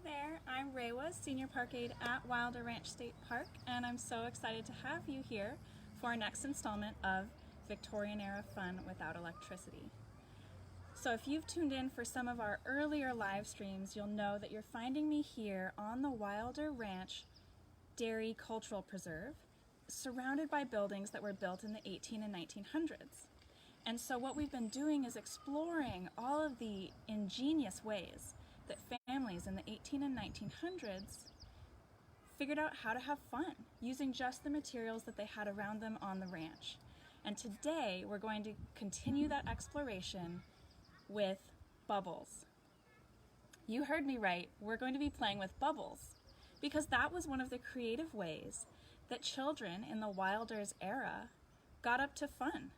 there, I'm Rewa, Senior Park Aide at Wilder Ranch State Park, and I'm so excited to have you here for our next installment of Victorian-era Fun Without Electricity. So if you've tuned in for some of our earlier live streams, you'll know that you're finding me here on the Wilder Ranch Dairy Cultural Preserve, surrounded by buildings that were built in the 18 and 1900s. And so what we've been doing is exploring all of the ingenious ways that families in the 18 and 1900s figured out how to have fun using just the materials that they had around them on the ranch. And today we're going to continue that exploration with bubbles. You heard me right, we're going to be playing with bubbles because that was one of the creative ways that children in the Wilder's era got up to fun.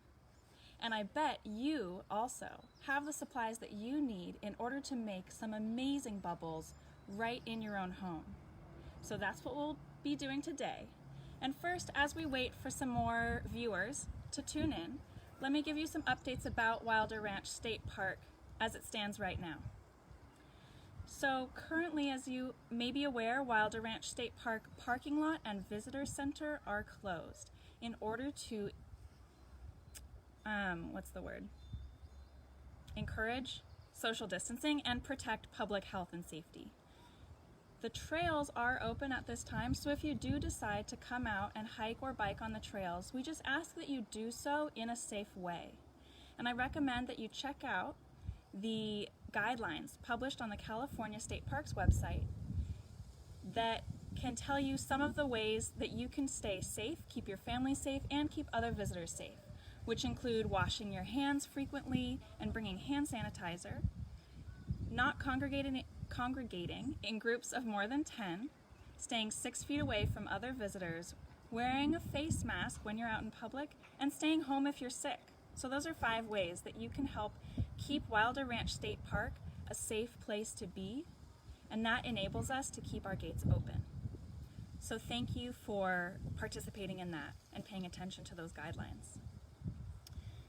And I bet you also have the supplies that you need in order to make some amazing bubbles right in your own home. So that's what we'll be doing today. And first, as we wait for some more viewers to tune in, let me give you some updates about Wilder Ranch State Park as it stands right now. So currently, as you may be aware, Wilder Ranch State Park parking lot and visitor center are closed in order to encourage social distancing and protect public health and safety. The trails are open at this time, so if you do decide to come out and hike or bike on the trails, we just ask that you do so in a safe way. And I recommend that you check out the guidelines published on the California State Parks website that can tell you some of the ways that you can stay safe, keep your family safe, and keep other visitors safe, which include washing your hands frequently and bringing hand sanitizer, not congregating in groups of more than 10, staying 6 feet away from other visitors, wearing a face mask when you're out in public, and staying home if you're sick. So those are 5 ways that you can help keep Wilder Ranch State Park a safe place to be, and that enables us to keep our gates open. So thank you for participating in that and paying attention to those guidelines.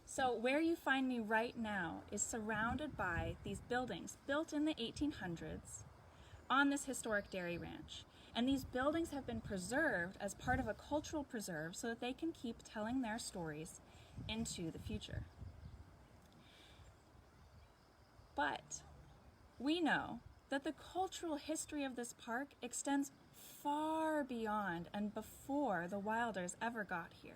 So where you find me right now is surrounded by these buildings built in the 1800s on this historic dairy ranch. And these buildings have been preserved as part of a cultural preserve so that they can keep telling their stories into the future. But we know that the cultural history of this park extends far beyond and before the Wilders ever got here.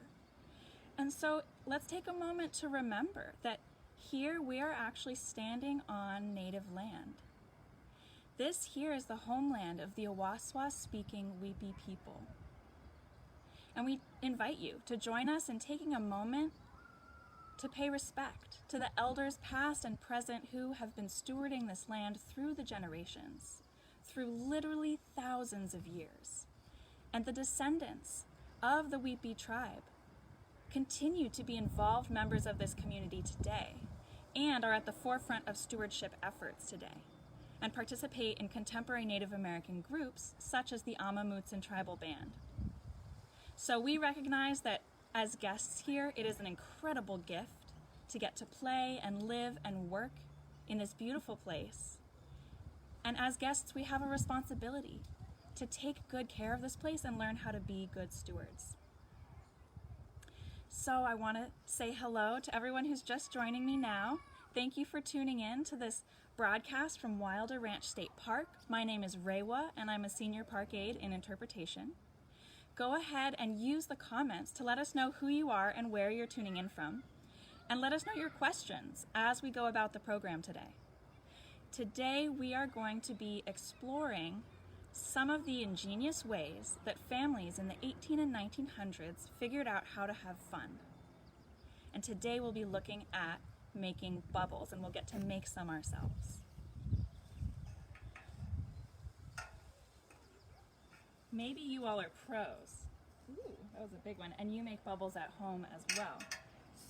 And so let's take a moment to remember that here we are actually standing on native land. This here is the homeland of the Awaswas-speaking Weepy people. And we invite you to join us in taking a moment to pay respect to the elders past and present who have been stewarding this land through the generations, through literally thousands of years. And the descendants of the Weepy tribe continue to be involved members of this community today and are at the forefront of stewardship efforts today and participate in contemporary Native American groups such as the Amamutsin Tribal Band. So we recognize that as guests here, it is an incredible gift to get to play and live and work in this beautiful place. And as guests, we have a responsibility to take good care of this place and learn how to be good stewards. So I want to say hello to everyone who's just joining me now. Thank you for tuning in to this broadcast from Wilder Ranch State Park. My name is Rewa, and I'm a senior park aide in interpretation. Go ahead and use the comments to let us know who you are and where you're tuning in from, and let us know your questions as we go about the program today. Today we are going to be exploring some of the ingenious ways that families in the 18 and 1900s figured out how to have fun. And today we'll be looking at making bubbles, and we'll get to make some ourselves. Maybe you all are pros. Ooh, that was a big one. And you make bubbles at home as well.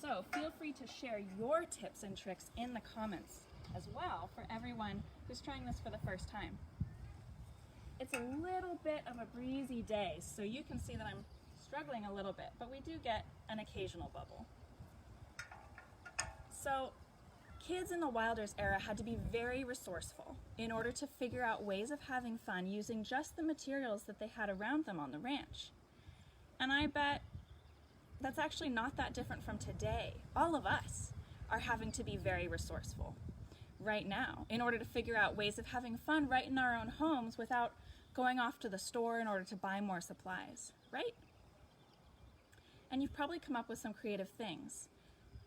So feel free to share your tips and tricks in the comments as well for everyone who's trying this for the first time. It's a little bit of a breezy day, so you can see that I'm struggling a little bit, but we do get an occasional bubble. So kids in the Wilders era had to be very resourceful in order to figure out ways of having fun using just the materials that they had around them on the ranch. And I bet that's actually not that different from today. All of us are having to be very resourceful right now in order to figure out ways of having fun right in our own homes without going off to the store in order to buy more supplies, right? And you've probably come up with some creative things.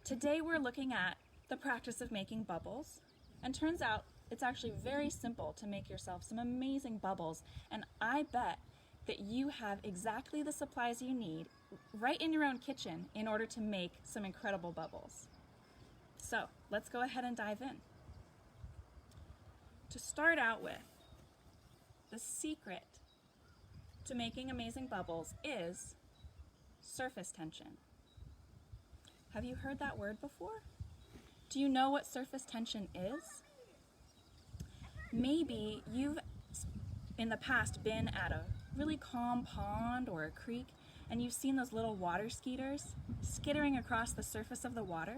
Today we're looking at the practice of making bubbles, and turns out it's actually very simple to make yourself some amazing bubbles, and I bet that you have exactly the supplies you need right in your own kitchen in order to make some incredible bubbles. So let's go ahead and dive in. To start out with, the secret to making amazing bubbles is surface tension. Have you heard that word before? Do you know what surface tension is? Maybe you've in the past been at a really calm pond or a creek and you've seen those little water skeeters skittering across the surface of the water.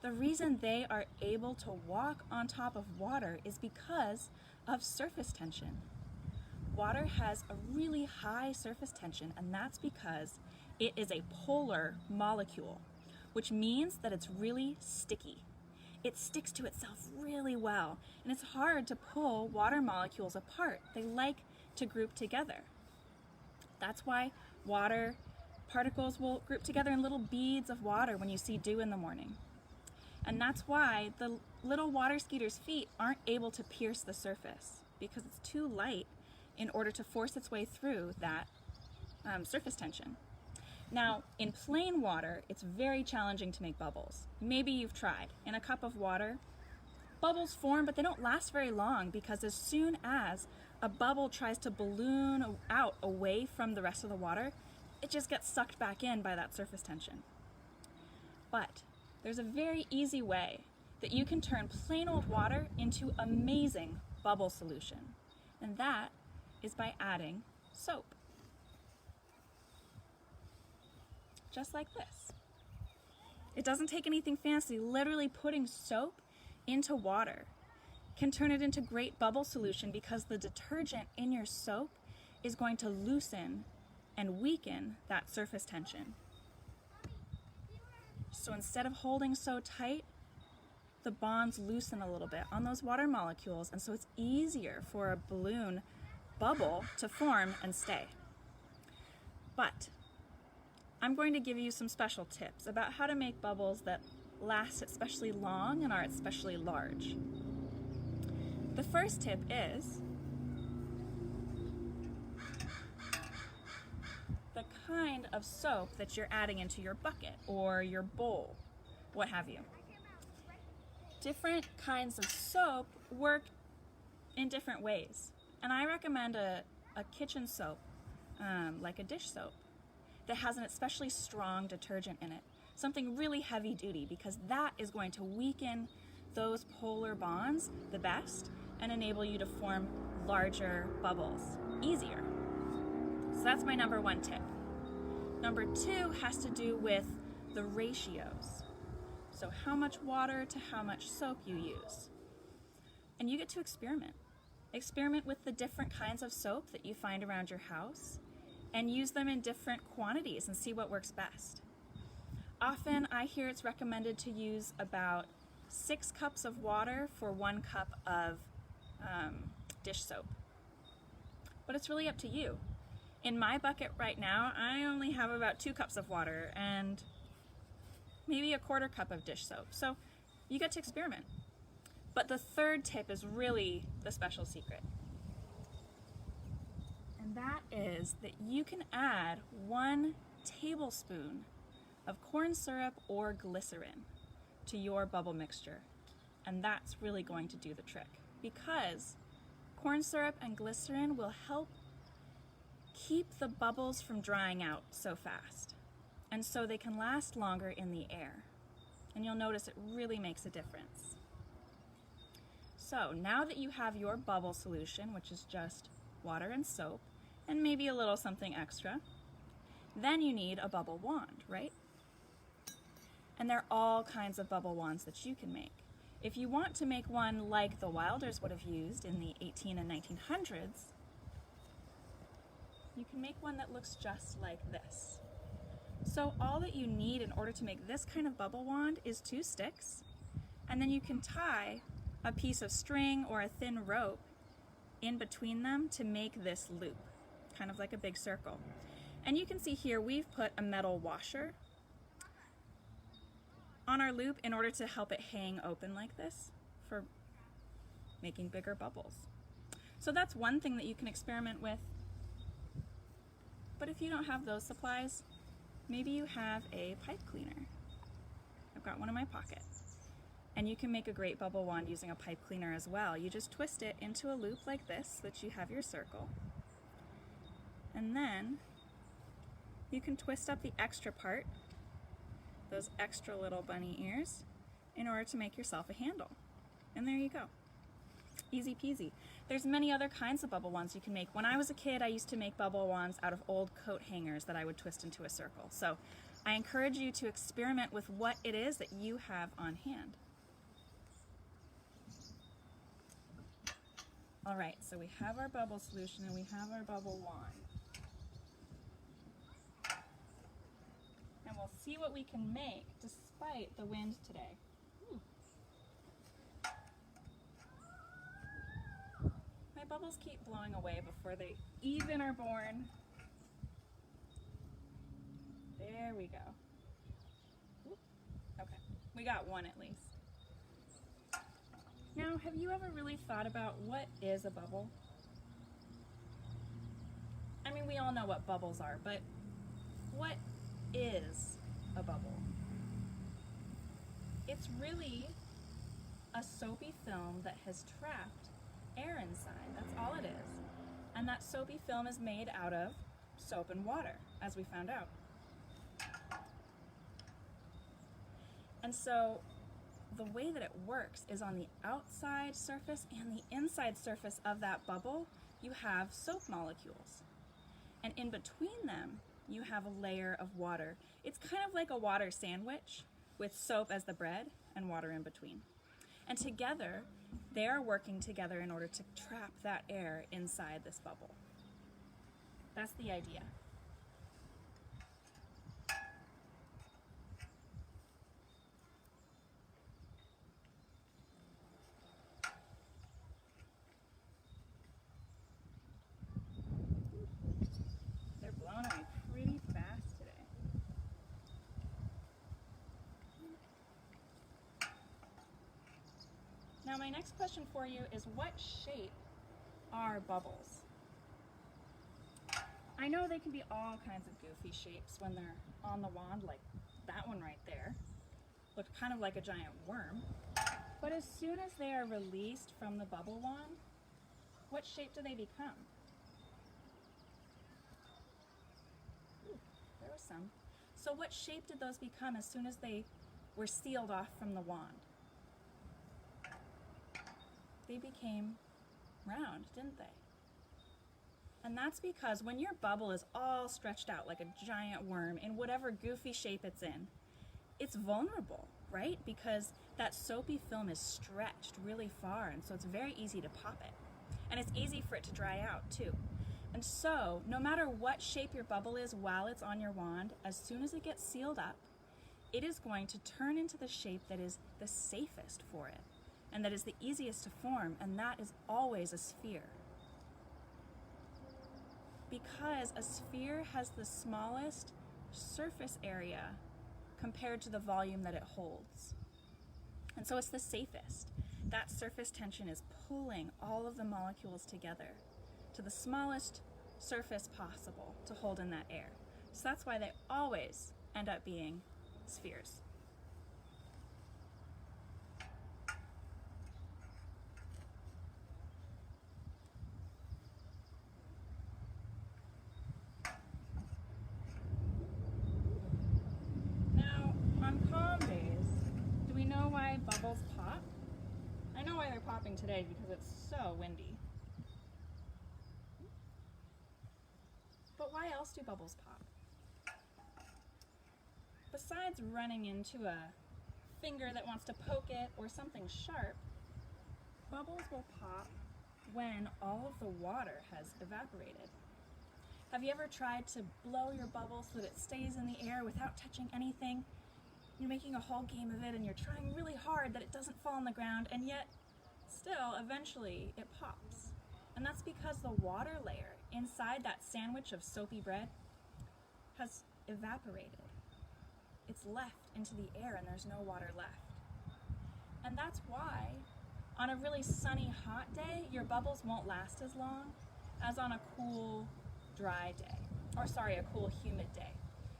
The reason they are able to walk on top of water is because of surface tension. Water has a really high surface tension, and that's because it is a polar molecule, which means that it's really sticky. It sticks to itself really well, and it's hard to pull water molecules apart. They like to group together. That's why water particles will group together in little beads of water when you see dew in the morning. And that's why the little water skeeter's feet aren't able to pierce the surface, because it's too light in order to force its way through that surface tension. Now, in plain water, it's very challenging to make bubbles. Maybe you've tried. In a cup of water, bubbles form, but they don't last very long because as soon as a bubble tries to balloon out away from the rest of the water, it just gets sucked back in by that surface tension. But there's a very easy way that you can turn plain old water into amazing bubble solution, and that is by adding soap. Just like this. It doesn't take anything fancy. Literally putting soap into water can turn it into great bubble solution because the detergent in your soap is going to loosen and weaken that surface tension. So instead of holding so tight, the bonds loosen a little bit on those water molecules, and so it's easier for a balloon bubble to form and stay. But I'm going to give you some special tips about how to make bubbles that last especially long and are especially large. The first tip is the kind of soap that you're adding into your bucket or your bowl, what have you. Different kinds of soap work in different ways, and I recommend a kitchen soap, like a dish soap, that has an especially strong detergent in it, something really heavy duty, because that is going to weaken those polar bonds the best and enable you to form larger bubbles easier. So that's my number one tip. Number two has to do with the ratios. So how much water to how much soap you use. And you get to experiment. Experiment with the different kinds of soap that you find around your house and use them in different quantities and see what works best. Often I hear it's recommended to use about 6 cups of water for 1 cup of dish soap. But it's really up to you. In my bucket right now, I only have about 2 cups of water and maybe a 1/4 cup of dish soap. So you get to experiment. But the third tip is really the special secret. And that is that you can add 1 tablespoon of corn syrup or glycerin to your bubble mixture. And that's really going to do the trick, because corn syrup and glycerin will help keep the bubbles from drying out so fast. And so they can last longer in the air. And you'll notice it really makes a difference. So now that you have your bubble solution, which is just water and soap, and maybe a little something extra, then you need a bubble wand, right? And there are all kinds of bubble wands that you can make. If you want to make one like the Wilders would have used in the 18 and 1900s, you can make one that looks just like this. So all that you need in order to make this kind of bubble wand is 2 sticks, and then you can tie a piece of string or a thin rope in between them to make this loop, kind of like a big circle. And you can see here we've put a metal washer on our loop in order to help it hang open like this for making bigger bubbles. So that's one thing that you can experiment with. But if you don't have those supplies, maybe you have a pipe cleaner. I've got one in my pocket. And you can make a great bubble wand using a pipe cleaner as well. You just twist it into a loop like this so that you have your circle. And then you can twist up the extra part, those extra little bunny ears, in order to make yourself a handle. And there you go. Easy peasy. There's many other kinds of bubble wands you can make. When I was a kid, I used to make bubble wands out of old coat hangers that I would twist into a circle. So I encourage you to experiment with what it is that you have on hand. All right, so we have our bubble solution and we have our bubble wand. And we'll see what we can make despite the wind today. My bubbles keep blowing away before they even are born. There we go. Okay, we got one at least. Now, have you ever really thought about what is a bubble? I mean, we all know what bubbles are, but what is a bubble? It's really a soapy film that has trapped air inside. That's all it is. And that soapy film is made out of soap and water, as we found out. And so the way that it works is on the outside surface and the inside surface of that bubble, you have soap molecules. And in between them, you have a layer of water. It's kind of like a water sandwich with soap as the bread and water in between. And together, they are working together in order to trap that air inside this bubble. That's the idea. They're blowing away pretty fast today. Now my next question for you is, what shape are bubbles? I know they can be all kinds of goofy shapes when they're on the wand, like that one right there. Looked kind of like a giant worm. But as soon as they are released from the bubble wand, what shape do they become? Ooh, there was some. So what shape did those become as soon as they were sealed off from the wand? They became round, didn't they? And that's because when your bubble is all stretched out like a giant worm in whatever goofy shape it's in, it's vulnerable, right? Because that soapy film is stretched really far, and so it's very easy to pop it. And it's easy for it to dry out too. And so, no matter what shape your bubble is while it's on your wand, as soon as it gets sealed up, it is going to turn into the shape that is the safest for it, and that is the easiest to form, and that is always a sphere. Because a sphere has the smallest surface area compared to the volume that it holds. And so it's the safest. That surface tension is pulling all of the molecules together to the smallest surface possible to hold in that air. So that's why they always end up being spheres. Bubbles pop. I know why they're popping today, because it's so windy. But why else do bubbles pop? besides running into a finger that wants to poke it or something sharp, bubbles will pop when all of the water has evaporated. Have you ever tried to blow your bubble so that it stays in the air without touching anything? You're making a whole game of it and you're trying really hard that it doesn't fall on the ground, and yet still eventually it pops. And that's because the water layer inside that sandwich of soapy bread has evaporated. It's left into the air and there's no water left. And that's why on a really sunny, hot day, your bubbles won't last as long as on a cool, dry day. A cool, humid day.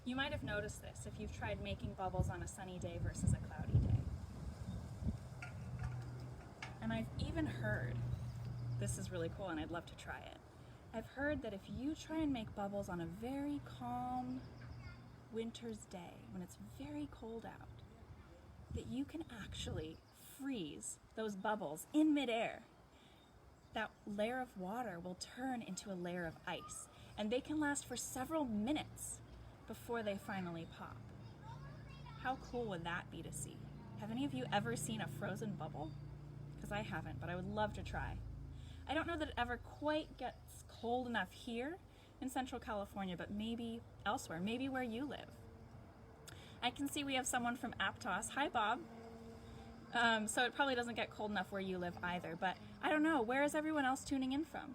You might have noticed this if you've tried making bubbles on a sunny day versus a cloudy day. And I've even heard, this is really cool and I'd love to try it, I've heard that if you try and make bubbles on a very calm winter's day, when it's very cold out, that you can actually freeze those bubbles in midair. That layer of water will turn into a layer of ice, and they can last for several minutes before they finally pop. How cool would that be to see? Have any of you ever seen a frozen bubble? Because I haven't, but I would love to try. I don't know that it ever quite gets cold enough here in Central California, but maybe elsewhere, maybe where you live. I can see we have someone from Aptos. Hi, Bob. So it probably doesn't get cold enough where you live either, but I don't know, where is everyone else tuning in from?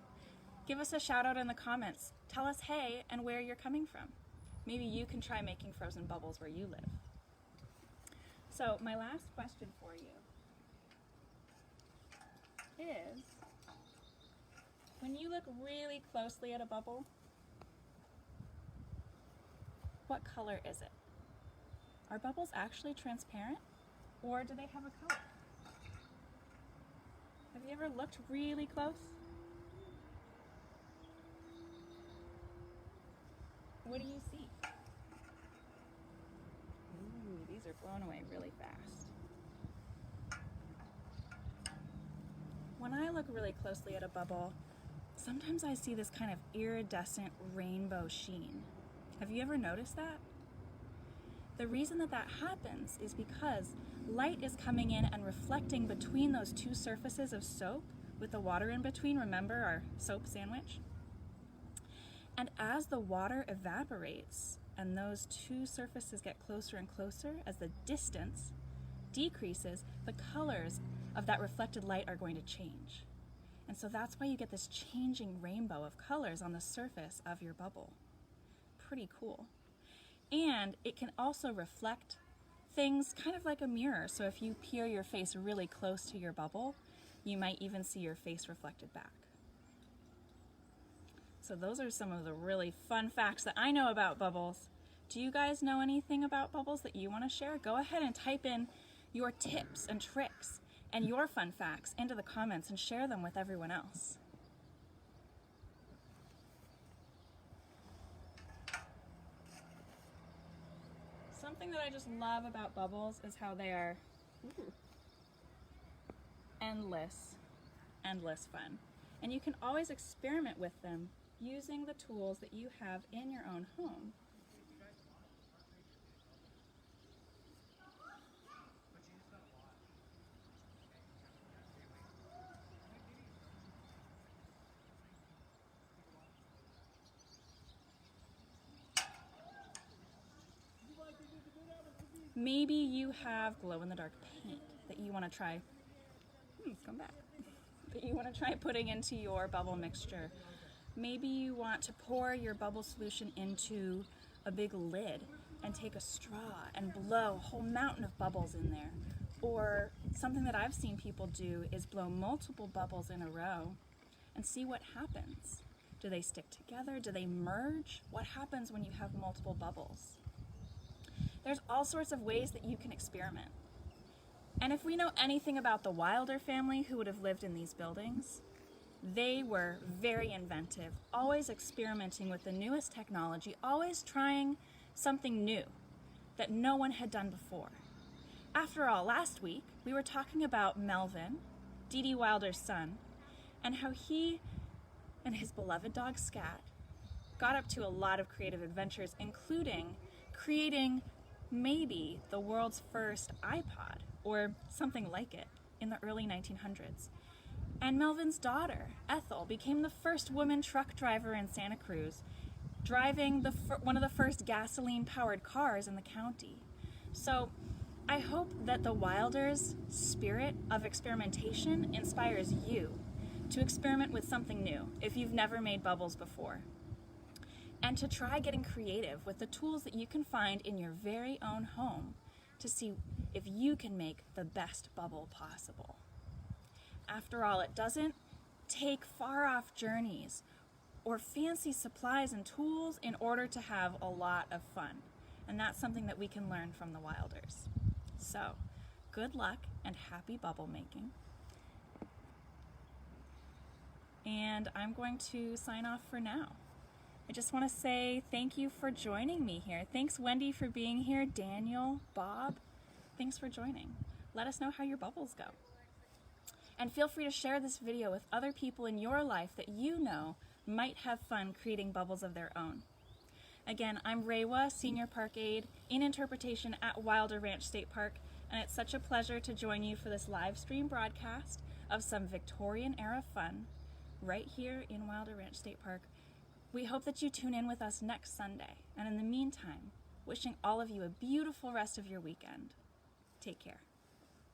Give us a shout out in the comments. Tell us hey and where you're coming from. Maybe you can try making frozen bubbles where you live. So my last question for you is, when you look really closely at a bubble, what color is it? Are bubbles actually transparent, or do they have a color? Have you ever looked really close? What do you see? Ooh, these are blown away really fast. When I look really closely at a bubble, sometimes I see this kind of iridescent rainbow sheen. Have you ever noticed that? The reason that that happens is because light is coming in and reflecting between those two surfaces of soap with the water in between. Remember our soap sandwich? And as the water evaporates and those two surfaces get closer and closer, as the distance decreases, the colors of that reflected light are going to change. And so that's why you get this changing rainbow of colors on the surface of your bubble. Pretty cool. And it can also reflect things kind of like a mirror. So if you peer your face really close to your bubble, you might even see your face reflected back. So those are some of the really fun facts that I know about bubbles. Do you guys know anything about bubbles that you want to share? Go ahead and type in your tips and tricks and your fun facts into the comments and share them with everyone else. Something that I just love about bubbles is how they are endless fun. And you can always experiment with them using the tools that you have in your own home. Maybe you have glow-in-the-dark paint that you want to try. Come back. That you want to try putting into your bubble mixture. Maybe you want to pour your bubble solution into a big lid and take a straw and blow a whole mountain of bubbles in there. Or something that I've seen people do is blow multiple bubbles in a row and see what happens. Do they stick together? Do they merge? What happens when you have multiple bubbles? There's all sorts of ways that you can experiment. And if we know anything about the Wilder family who would have lived in these buildings, they were very inventive, always experimenting with the newest technology, always trying something new that no one had done before. After all, last week we were talking about Melvin, Dee Dee Wilder's son, and how he and his beloved dog Scat got up to a lot of creative adventures, including creating maybe the world's first iPod, or something like it, in the early 1900s. And Melvin's daughter, Ethel, became the first woman truck driver in Santa Cruz, driving one of the first gasoline-powered cars in the county. So I hope that the Wilders' spirit of experimentation inspires you to experiment with something new if you've never made bubbles before, and to try getting creative with the tools that you can find in your very own home to see if you can make the best bubble possible. After all, it doesn't take far-off journeys or fancy supplies and tools in order to have a lot of fun. And that's something that we can learn from the Wilders. So, good luck and happy bubble making. And I'm going to sign off for now. I just want to say thank you for joining me here. Thanks, Wendy, for being here. Daniel, Bob, thanks for joining. Let us know how your bubbles go. And feel free to share this video with other people in your life that you know might have fun creating bubbles of their own. Again, I'm Rewa, Senior Park Aide in Interpretation at Wilder Ranch State Park, and it's such a pleasure to join you for this live stream broadcast of some Victorian-era fun right here in Wilder Ranch State Park. We hope that you tune in with us next Sunday, and in the meantime, wishing all of you a beautiful rest of your weekend. Take care.